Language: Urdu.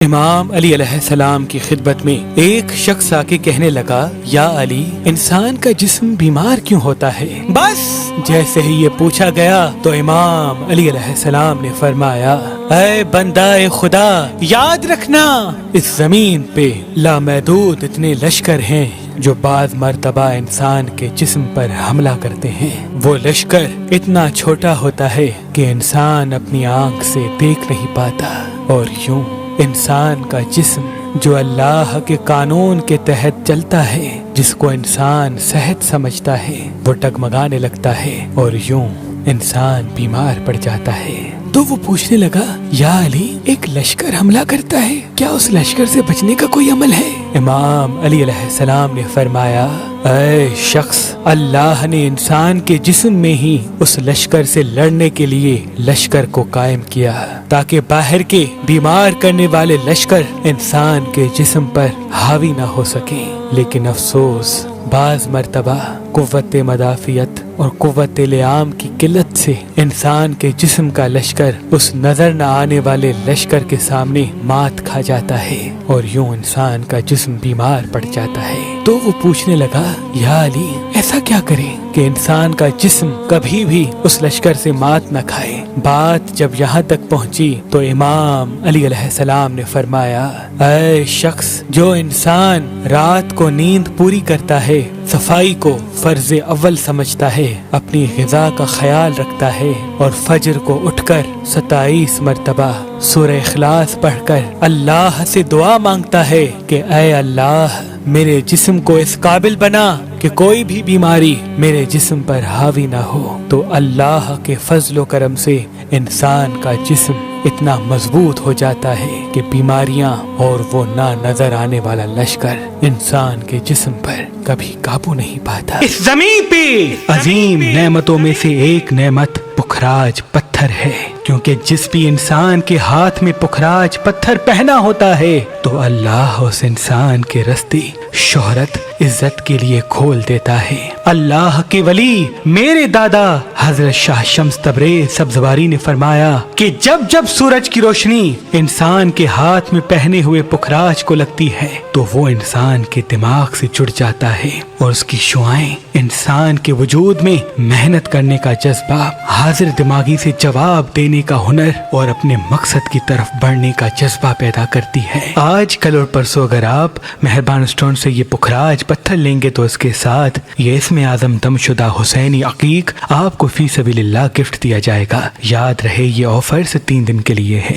امام علی علیہ السلام کی خدمت میں ایک شخص آ کے کہنے لگا، یا علی، انسان کا جسم بیمار کیوں ہوتا ہے؟ بس جیسے ہی یہ پوچھا گیا تو امام علی علیہ السلام نے فرمایا، اے بندہ خدا، یاد رکھنا اس زمین پہ لامحدود اتنے لشکر ہیں جو بعض مرتبہ انسان کے جسم پر حملہ کرتے ہیں۔ وہ لشکر اتنا چھوٹا ہوتا ہے کہ انسان اپنی آنکھ سے دیکھ نہیں پاتا، اور یوں انسان کا جسم جو اللہ کے قانون کے تحت چلتا ہے، جس کو انسان صحت سمجھتا ہے، وہ ڈگمگانے لگتا ہے اور یوں انسان بیمار پڑ جاتا ہے۔ تو وہ پوچھنے لگا، یا علی، ایک لشکر حملہ کرتا ہے، کیا اس لشکر سے بچنے کا کوئی عمل ہے؟ امام علی علیہ السلام نے فرمایا، اے شخص، اللہ نے انسان کے جسم میں ہی اس لشکر سے لڑنے کے لیے لشکر کو قائم کیا، تاکہ باہر کے بیمار کرنے والے لشکر انسان کے جسم پر حاوی نہ ہو سکیں۔ لیکن افسوس، بعض مرتبہ قوت مدافعت اور قوت لیام کی قلت سے انسان کے جسم کا لشکر اس نظر نہ آنے والے لشکر کے سامنے مات کھا جاتا ہے، اور یوں انسان کا جسم بیمار پڑ جاتا ہے۔ تو وہ پوچھنے لگا، یا علی، ایسا کیا کرے کہ انسان کا جسم کبھی بھی اس لشکر سے مات نہ کھائے؟ بات جب یہاں تک پہنچی تو امام علی علیہ السلام نے فرمایا، اے شخص، جو انسان رات کو نیند پوری کرتا ہے، صفائی کو فرض اول سمجھتا ہے، اپنی غذا کا خیال رکھتا ہے، اور فجر کو اٹھ کر 27 مرتبہ سورہ اخلاص پڑھ کر اللہ سے دعا مانگتا ہے کہ اے اللہ، میرے جسم کو اس قابل بنا کہ کوئی بھی بیماری میرے جسم پر حاوی نہ ہو، تو اللہ کے فضل و کرم سے انسان کا جسم اتنا مضبوط ہو جاتا ہے کہ بیماریاں اور وہ نہ نظر آنے والا لشکر انسان کے جسم پر کبھی قابو نہیں پاتا۔ اس زمین پہ عظیم نعمتوں میں سے ایک نعمت پخراج پتھر ہے، کیونکہ جس بھی انسان کے ہاتھ میں پخراج پتھر پہنا ہوتا ہے تو اللہ اس انسان کے راستے شہرت، عزت کے لیے کھول دیتا ہے۔ اللہ کے ولی میرے دادا حضرت شاہ شمس تبریز سبزواری نے فرمایا کہ جب جب سورج کی روشنی انسان کے ہاتھ میں پہنے ہوئے پخراج کو لگتی ہے تو وہ انسان کے دماغ سے جڑ جاتا ہے، اور اس کی شعائیں انسان کے وجود میں محنت کرنے کا جذبہ، حاضر دماغی سے جواب دینے کا ہنر اور اپنے مقصد کی طرف بڑھنے کا جذبہ پیدا کرتی ہے۔ آج کل اور پرسوں اگر آپ مہربان اسٹون سے یہ پخراج پتھر لیں گے تو اس کے ساتھ یہ اسم اعظم دم شدہ حسینی عقیق آپ کو فی سبیل اللہ گفٹ دیا جائے گا۔ یاد رہے یہ آفر صرف 3 دن کے لیے ہے۔